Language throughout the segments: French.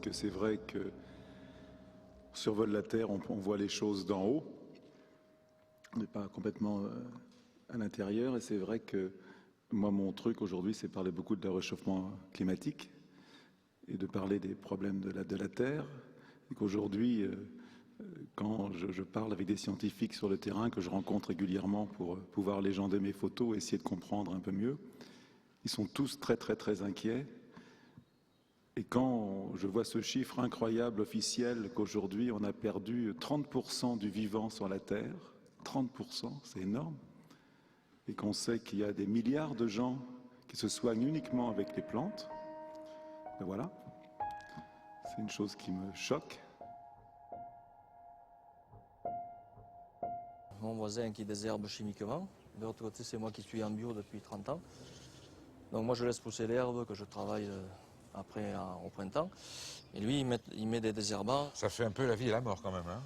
que c'est vrai que on survole la Terre, on voit les choses d'en haut, on n'est pas complètement à l'intérieur, et c'est vrai que moi, mon truc aujourd'hui, c'est parler beaucoup de réchauffement climatique et de parler des problèmes de la Terre, et qu'aujourd'hui, quand je parle avec des scientifiques sur le terrain, que je rencontre régulièrement pour pouvoir légender mes photos et essayer de comprendre un peu mieux, ils sont tous très très très inquiets. Et quand je vois ce chiffre incroyable officiel qu'aujourd'hui on a perdu 30% du vivant sur la Terre, 30%, c'est énorme, et qu'on sait qu'il y a des milliards de gens qui se soignent uniquement avec les plantes, ben voilà, c'est une chose qui me choque. Mon voisin qui désherbe chimiquement, de l'autre côté c'est moi qui suis en bio depuis 30 ans. Donc moi je laisse pousser l'herbe que je travaille après au printemps. Et lui il met des désherbants. Ça fait un peu la vie et la mort quand même, hein.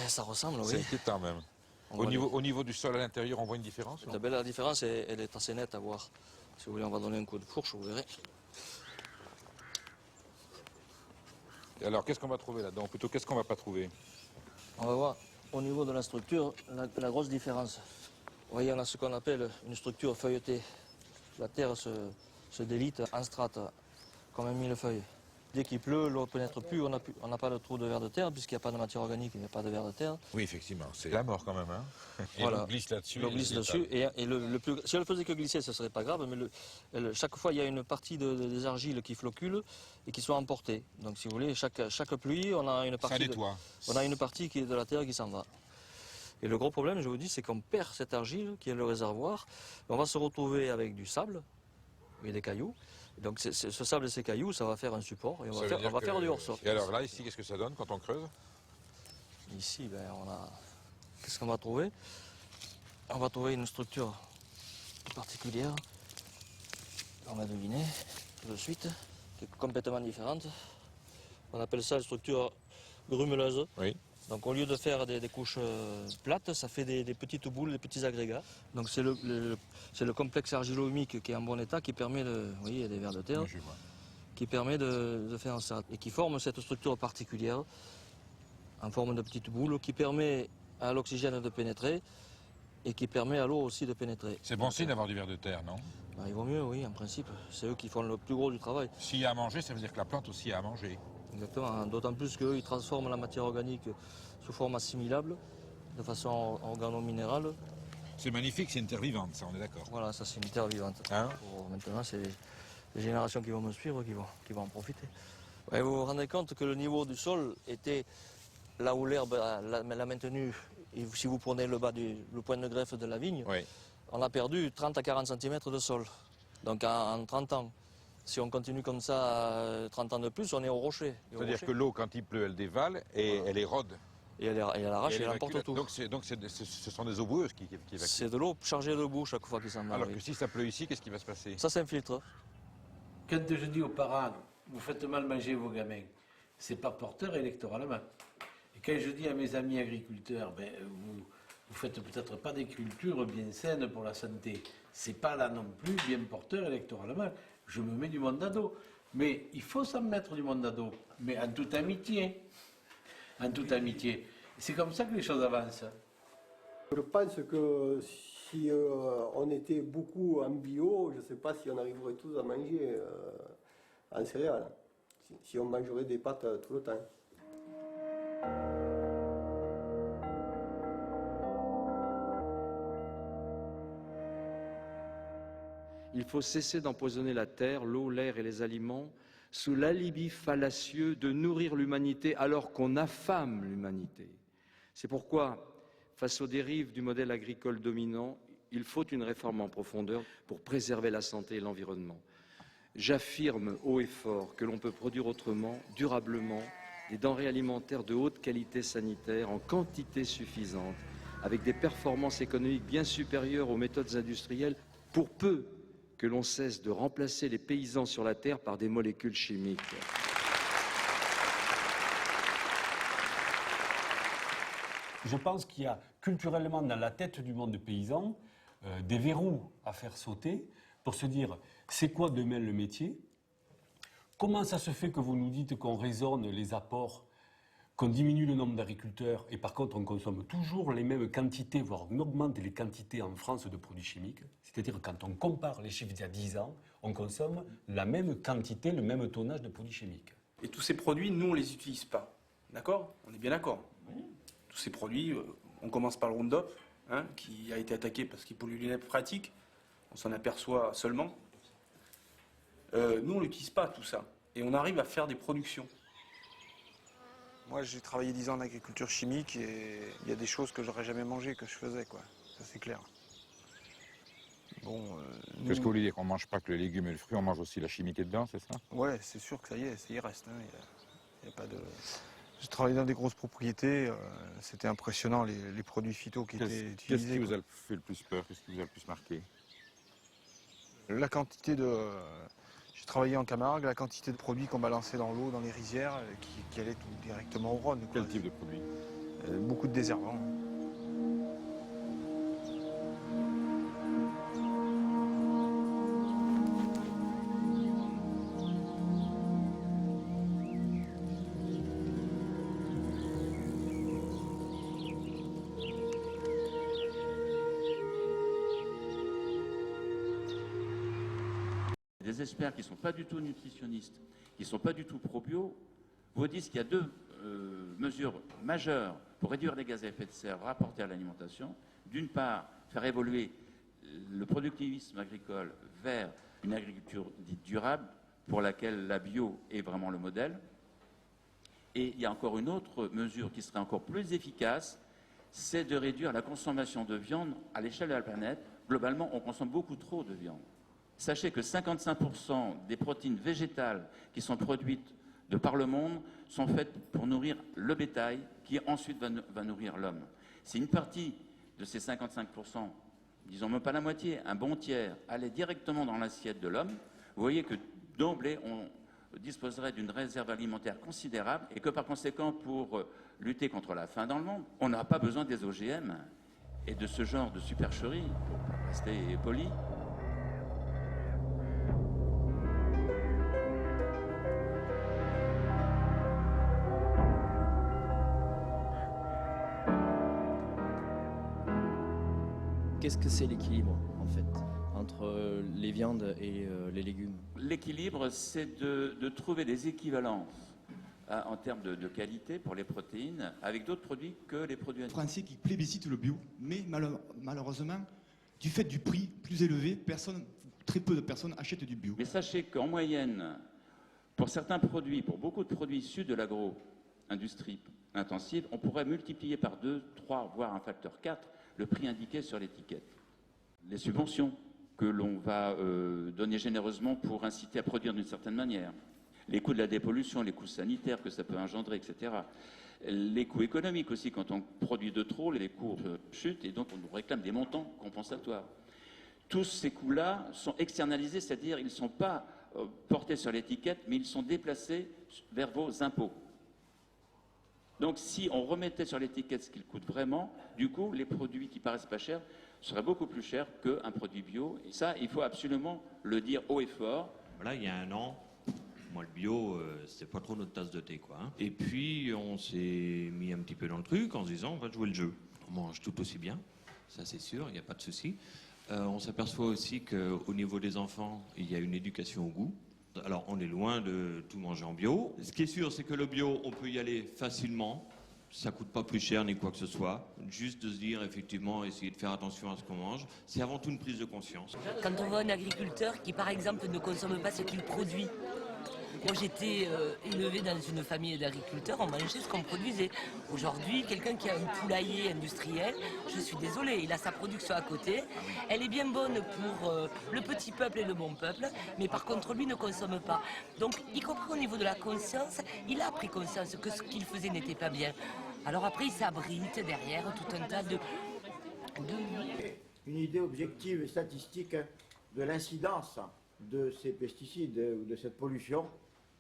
Ça ressemble, oui. C'est inquiétant même. Au niveau du sol à l'intérieur, on voit une différence? La différence elle est assez nette à voir. Si vous voulez on va donner un coup de fourche, vous verrez. Et alors qu'est-ce qu'on va trouver là-dedans? Plutôt qu'est-ce qu'on va pas trouver? On va voir au niveau de la structure la grosse différence. Vous voyez on a ce qu'on appelle une structure feuilletée. La terre se délite en strates, comme un millefeuille. Dès qu'il pleut, l'eau ne pénètre plus, on n'a pas de trou de vers de terre, puisqu'il n'y a pas de matière organique, il n'y a pas de vers de terre. Oui, effectivement, c'est la mort quand même, hein. Et voilà. l'eau glisse là-dessus. L'eau glisse dessus, si elle faisait que glisser, ce ne serait pas grave, mais chaque fois, il y a une partie des argiles qui floculent et qui sont emportées. Donc, si vous voulez, chaque pluie, on a une partie qui est de la terre qui s'en va. Et le gros problème, je vous dis, c'est qu'on perd cette argile, qui est le réservoir. On va se retrouver avec du sable et des cailloux. Donc ce sable et ces cailloux, ça va faire un support et on va faire du hors-sol. Et alors là, ici, qu'est-ce que ça donne quand on creuse? Ici, qu'est-ce qu'on va trouver? On va trouver une structure particulière. On va deviner tout de suite, qui est complètement différente. On appelle ça une structure grumeleuse. Oui. Donc au lieu de faire des couches plates, ça fait des petites boules, des petits agrégats. Donc c'est le complexe argilo-humique qui est en bon état qui permet de... Vous voyez, il y a des vers de terre. Oui, qui permet de faire ça. Et qui forme cette structure particulière en forme de petites boules qui permet à l'oxygène de pénétrer et qui permet à l'eau aussi de pénétrer. C'est bon signe d'avoir du ver de terre, non? Il vaut mieux, oui, en principe. C'est eux qui font le plus gros du travail. S'il y a à manger, ça veut dire que la plante aussi a à manger. Exactement, d'autant plus qu'eux, ils transforment la matière organique sous forme assimilable, de façon organo-minérale. C'est magnifique, c'est une terre vivante, ça, on est d'accord. Voilà, ça c'est une terre vivante. Hein? Maintenant, c'est les générations qui vont me suivre qui vont en profiter. Ouais, vous vous rendez compte que le niveau du sol était là où l'herbe l'a maintenu. Et si vous prenez le point de greffe de la vigne, oui, on a perdu 30 à 40 cm de sol. Donc en 30 ans. Si on continue comme ça 30 ans de plus, on est au rocher. C'est-à-dire que l'eau, quand il pleut, elle dévale et voilà, elle érode. Et elle arrache et elle emporte tout. Donc ce sont des eaux boueuses qui évacuent. C'est de l'eau chargée de boue chaque fois qu'il s'en va. Alors que si ça pleut ici, qu'est-ce qui va se passer? Ça s'infiltre. Quand je dis aux parents, vous faites mal manger vos gamins, c'est pas porteur électoralement. Et quand je dis à mes amis agriculteurs, vous faites peut-être pas des cultures bien saines pour la santé, c'est pas là non plus bien porteur électoralement. Je me mets du monde à dos. Mais il faut s'en mettre du monde à dos, mais en toute amitié. En toute amitié. C'est comme ça que les choses avancent. Je pense que si on était beaucoup en bio, je ne sais pas si on arriverait tous à manger en céréales. Si on mangerait des pâtes tout le temps. Il faut cesser d'empoisonner la terre, l'eau, l'air et les aliments sous l'alibi fallacieux de nourrir l'humanité alors qu'on affame l'humanité. C'est pourquoi, face aux dérives du modèle agricole dominant, il faut une réforme en profondeur pour préserver la santé et l'environnement. J'affirme haut et fort que l'on peut produire autrement, durablement, des denrées alimentaires de haute qualité sanitaire en quantité suffisante, avec des performances économiques bien supérieures aux méthodes industrielles, pour peu que l'on cesse de remplacer les paysans sur la terre par des molécules chimiques. Je pense qu'il y a culturellement dans la tête du monde paysan des verrous à faire sauter pour se dire c'est quoi demain le métier, comment ça se fait que vous nous dites qu'on raisonne les apports, qu'on diminue le nombre d'agriculteurs et par contre on consomme toujours les mêmes quantités, voire on augmente les quantités en France de produits chimiques? C'est-à-dire quand on compare les chiffres d'il y a 10 ans, on consomme la même quantité, le même tonnage de produits chimiques. Et tous ces produits, nous, on ne les utilise pas. D'accord? On est bien d'accord. Tous ces produits, on commence par le Roundup, hein, qui a été attaqué parce qu'il pollue les nappes phréatiques. On s'en aperçoit seulement. Nous, on n'utilise pas tout ça. Et on arrive à faire des productions. Moi, j'ai travaillé 10 ans en agriculture chimique et il y a des choses que j'aurais jamais mangées que je faisais, quoi. Ça, c'est clair. Bon, Qu'est-ce que vous voulez dire? Qu'on ne mange pas que les légumes et les fruits, on mange aussi la chimie qui est dedans, c'est ça? ouais, c'est sûr que ça y reste. Hein. Il y a pas de... J'ai travaillé dans des grosses propriétés. C'était impressionnant, les produits phyto qui étaient utilisés. Qu'est-ce qui vous a fait le plus peur? Qu'est-ce qui vous a le plus marqué? La quantité de... J'ai travaillé en Camargue, la quantité de produits qu'on balançait dans l'eau, dans les rizières, qui allaient tout directement au Rhône. Quel type de produit? Beaucoup de désherbants. Des experts qui ne sont pas du tout nutritionnistes, qui ne sont pas du tout pro-bio, vous disent qu'il y a deux mesures majeures pour réduire les gaz à effet de serre rapportés à l'alimentation. D'une part, faire évoluer le productivisme agricole vers une agriculture dite durable, pour laquelle la bio est vraiment le modèle. Et il y a encore une autre mesure qui serait encore plus efficace, c'est de réduire la consommation de viande à l'échelle de la planète. Globalement, on consomme beaucoup trop de viande. Sachez que 55% des protéines végétales qui sont produites de par le monde sont faites pour nourrir le bétail qui ensuite va nourrir l'homme. Si une partie de ces 55%, disons même pas la moitié, un bon tiers, allait directement dans l'assiette de l'homme, vous voyez que d'emblée on disposerait d'une réserve alimentaire considérable et que par conséquent pour lutter contre la faim dans le monde, on n'aura pas besoin des OGM et de ce genre de supercherie, pour rester poli. Qu'est-ce que c'est l'équilibre, en fait, entre les viandes et les légumes? L'équilibre, c'est de trouver des équivalences en termes de qualité pour les protéines avec d'autres produits que les produits animaux. Français qui plébiscitent le bio, mais malheureusement, du fait du prix plus élevé, très peu de personnes achètent du bio. Mais sachez qu'en moyenne, pour certains produits, pour beaucoup de produits issus de l'agro-industrie intensive, on pourrait multiplier par 2, 3, voire un facteur 4 le prix indiqué sur l'étiquette. Les subventions que l'on va donner généreusement pour inciter à produire d'une certaine manière, les coûts de la dépollution, les coûts sanitaires que ça peut engendrer, etc. Les coûts économiques aussi, quand on produit de trop, les cours chutent et donc on nous réclame des montants compensatoires. Tous ces coûts-là sont externalisés, c'est-à-dire ils ne sont pas portés sur l'étiquette, mais ils sont déplacés vers vos impôts. Donc si on remettait sur l'étiquette ce qu'il coûte vraiment, du coup, les produits qui paraissent pas chers seraient beaucoup plus chers qu'un produit bio. Et ça, il faut absolument le dire haut et fort. Voilà, il y a un an, moi le bio, c'était pas trop notre tasse de thé, quoi. Hein. Et puis, on s'est mis un petit peu dans le truc en se disant, on va jouer le jeu. On mange tout aussi bien, ça c'est sûr, il n'y a pas de souci. On s'aperçoit aussi qu'au niveau des enfants, il y a une éducation au goût. Alors, on est loin de tout manger en bio. Ce qui est sûr, c'est que le bio, on peut y aller facilement. Ça coûte pas plus cher ni quoi que ce soit. Juste de se dire, effectivement, essayer de faire attention à ce qu'on mange. C'est avant tout une prise de conscience. Quand on voit un agriculteur qui, par exemple, ne consomme pas ce qu'il produit. Moi, j'étais élevée dans une famille d'agriculteurs, on mangeait ce qu'on produisait. Aujourd'hui, quelqu'un qui a un poulailler industriel, je suis désolée, il a sa production à côté. Elle est bien bonne pour le petit peuple et le bon peuple, mais par contre, lui ne consomme pas. Donc, y compris au niveau de la conscience, il a pris conscience que ce qu'il faisait n'était pas bien. Alors après, il s'abrite derrière tout un tas de... Une idée objective et statistique de l'incidence de ces pesticides ou de cette pollution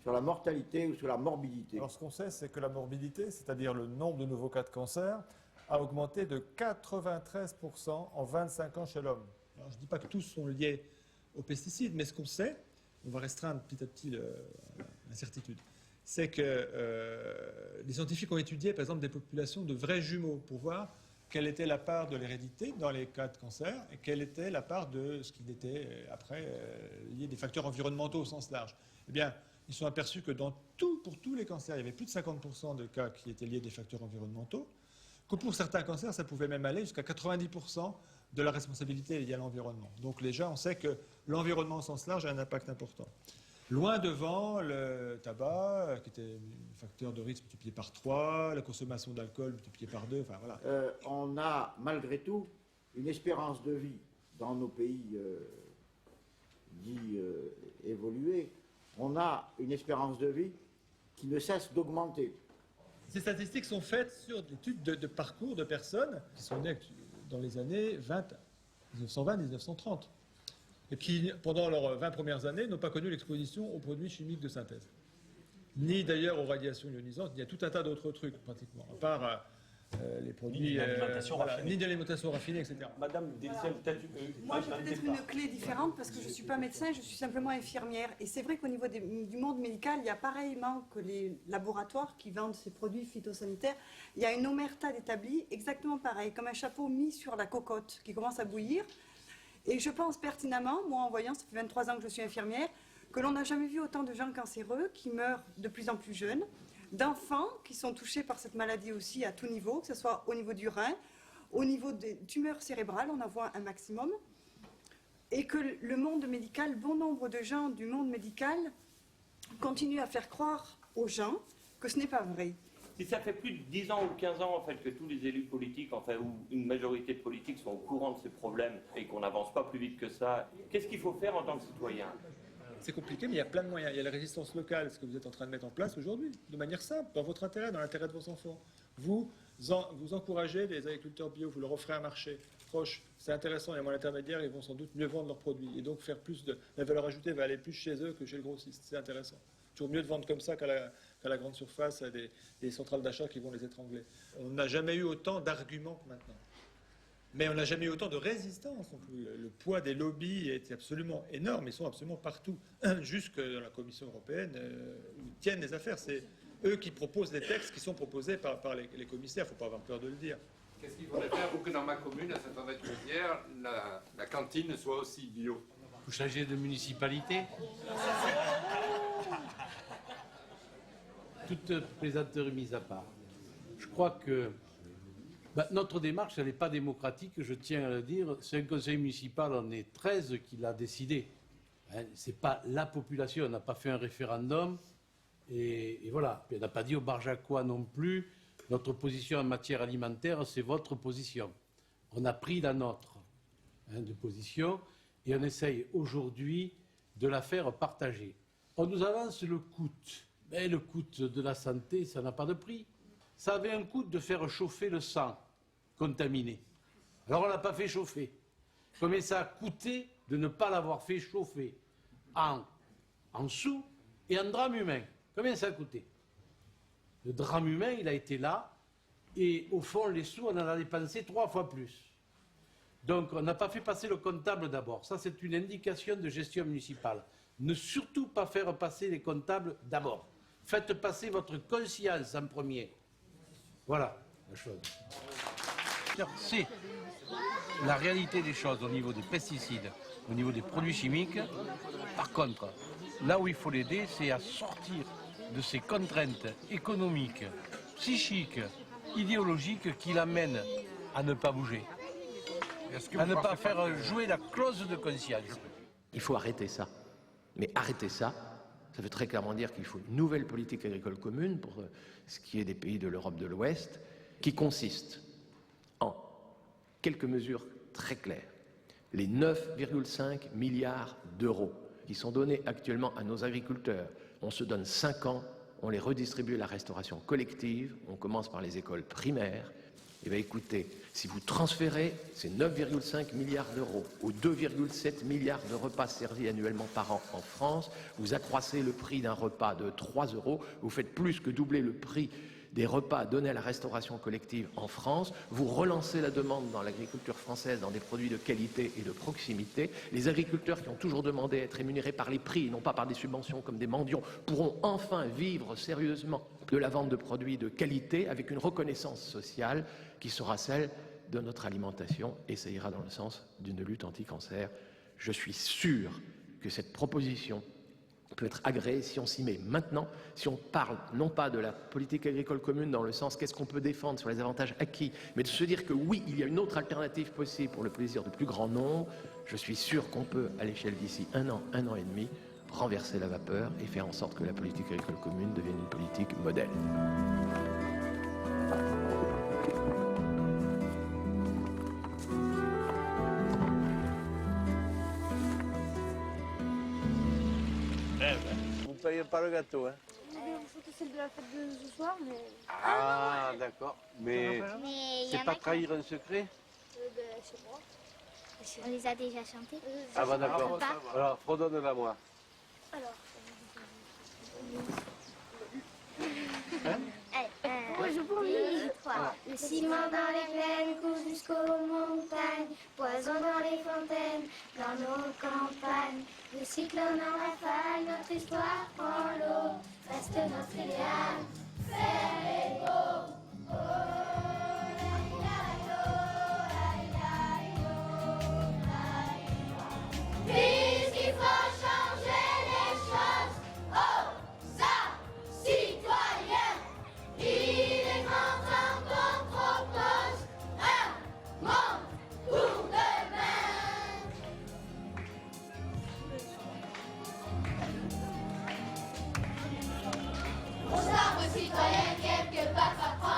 sur la mortalité ou sur la morbidité. Alors ce qu'on sait, c'est que la morbidité, c'est-à-dire le nombre de nouveaux cas de cancer, a augmenté de 93% en 25 ans chez l'homme. Alors je ne dis pas que tous sont liés aux pesticides, mais ce qu'on sait, on va restreindre petit à petit l'incertitude. C'est que les scientifiques ont étudié, par exemple, des populations de vrais jumeaux pour voir quelle était la part de l'hérédité dans les cas de cancer et quelle était la part de ce qui était après lié des facteurs environnementaux au sens large. Eh bien, ils sont aperçus que pour tous les cancers, il y avait plus de 50% de cas qui étaient liés à des facteurs environnementaux, que pour certains cancers, ça pouvait même aller jusqu'à 90% de la responsabilité liée à l'environnement. Donc déjà, on sait que l'environnement au sens large a un impact important. Loin devant, le tabac, qui était un facteur de risque multiplié par 3, la consommation d'alcool multipliée par 2, enfin voilà. On a malgré tout une espérance de vie dans nos pays dits évolués. On a une espérance de vie qui ne cesse d'augmenter. Ces statistiques sont faites sur des études de parcours de personnes qui sont nées dans les années 1920-1930 et qui, pendant leurs 20 premières années, n'ont pas connu l'exposition aux produits chimiques de synthèse. Ni d'ailleurs aux radiations ionisantes, ni à tout un tas d'autres trucs, pratiquement, à part les produits... Ni d'alimentation raffinée, etc. Madame Delciel, peut-être... Moi, j'ai peut-être une clé différente, parce que je ne suis pas médecin, je suis simplement infirmière. Et c'est vrai qu'au niveau du monde médical, il y a pareillement que les laboratoires qui vendent ces produits phytosanitaires, il y a une omerta d'établis, exactement pareil, comme un chapeau mis sur la cocotte qui commence à bouillir. Et je pense pertinemment, moi en voyant, ça fait 23 ans que je suis infirmière, que l'on n'a jamais vu autant de gens cancéreux qui meurent de plus en plus jeunes, d'enfants qui sont touchés par cette maladie aussi à tout niveau, que ce soit au niveau du rein, au niveau des tumeurs cérébrales, on en voit un maximum, et que le monde médical, bon nombre de gens du monde médical continuent à faire croire aux gens que ce n'est pas vrai. Si ça fait plus de 10 ans ou 15 ans en fait, que tous les élus politiques, enfin, ou une majorité de politiques sont au courant de ces problèmes et qu'on n'avance pas plus vite que ça, qu'est-ce qu'il faut faire en tant que citoyen ? C'est compliqué, mais il y a plein de moyens. Il y a la résistance locale, ce que vous êtes en train de mettre en place aujourd'hui, de manière simple, dans votre intérêt, dans l'intérêt de vos enfants. Vous encouragez les agriculteurs bio, vous leur offrez un marché proche, c'est intéressant, il y a moins d'intermédiaires, ils vont sans doute mieux vendre leurs produits. Et donc faire plus de... La valeur ajoutée va aller plus chez eux que chez le grossiste, c'est intéressant. Toujours mieux de vendre comme ça qu'à la grande surface, à des centrales d'achat qui vont les étrangler. On n'a jamais eu autant d'arguments que maintenant. Mais on n'a jamais eu autant de résistance non plus. Le poids des lobbies est absolument énorme, ils sont absolument partout. Jusque dans la Commission européenne, où ils tiennent les affaires. C'est eux qui proposent les textes qui sont proposés par les commissaires, il ne faut pas avoir peur de le dire. Qu'est-ce qu'il faudrait faire pour que dans ma commune, à Saint-André-de-Rivière, la cantine soit aussi bio? Vous changez de municipalité? Toute plaisanterie mise à part. Je crois que notre démarche, elle n'est pas démocratique, je tiens à le dire. C'est un conseil municipal, on est 13 qui l'a décidé. Ce n'est pas la population, on n'a pas fait un référendum. Et voilà. Puis on n'a pas dit aux Barjacois non plus, notre position en matière alimentaire, c'est votre position. On a pris la nôtre de position et on essaye aujourd'hui de la faire partager. On nous avance le coût. Mais le coût de la santé, ça n'a pas de prix. Ça avait un coût de faire chauffer le sang contaminé. Alors on ne l'a pas fait chauffer. Combien ça a coûté de ne pas l'avoir fait chauffer en sous et en drame humain? Combien ça a coûté? Le drame humain, il a été là, et au fond, les sous, on en a dépensé 3 fois plus. Donc on n'a pas fait passer le comptable d'abord. Ça, c'est une indication de gestion municipale. Ne surtout pas faire passer les comptables d'abord. Faites passer votre conscience en premier. Voilà la chose. C'est la réalité des choses au niveau des pesticides, au niveau des produits chimiques. Par contre, là où il faut l'aider, c'est à sortir de ces contraintes économiques, psychiques, idéologiques qui l'amènent à ne pas bouger, à ne pas faire jouer la clause de conscience. Il faut arrêter ça. Mais arrêter ça, ça veut très clairement dire qu'il faut une nouvelle politique agricole commune pour ce qui est des pays de l'Europe de l'Ouest, qui consiste en quelques mesures très claires. Les 9,5 milliards d'euros qui sont donnés actuellement à nos agriculteurs, on se donne 5 ans, on les redistribue à la restauration collective, on commence par les écoles primaires. Eh bien écoutez, si vous transférez ces 9,5 milliards d'euros aux 2,7 milliards de repas servis annuellement par an en France, vous accroissez le prix d'un repas de 3 euros, vous faites plus que doubler le prix des repas donnés à la restauration collective en France, vous relancez la demande dans l'agriculture française dans des produits de qualité et de proximité. Les agriculteurs qui ont toujours demandé à être rémunérés par les prix et non pas par des subventions comme des mendiants pourront enfin vivre sérieusement de la vente de produits de qualité avec une reconnaissance sociale qui sera celle de notre alimentation et ça ira dans le sens d'une lutte anti-cancer. Je suis sûr que cette proposition peut être agréée si on s'y met maintenant, si on parle non pas de la politique agricole commune dans le sens qu'est-ce qu'on peut défendre sur les avantages acquis, mais de se dire que oui, il y a une autre alternative possible pour le plaisir du plus grand nombre. Je suis sûr qu'on peut, à l'échelle d'ici un an et demi, renverser la vapeur et faire en sorte que la politique agricole commune devienne une politique modèle. Vous ne payez pas le gâteau, hein? Surtout celle de la fête de ce soir, mais... Ah, d'accord. Mais c'est pas trahir un secret? Je sais pas. On les a déjà chantés. Ah bah d'accord. Alors, redonne-la moi. Alors... Le ciment dans les plaines coule jusqu'aux montagnes, poison dans les fontaines, dans nos campagnes. Le cyclone en rafale, notre histoire prend l'eau, reste notre idéal, faire les beaux. Puisqu'il faut changer les choses, aux citoyens, il est grand temps qu'on propose un monde pour demain. Aux arbres citoyens, quelque part à prendre.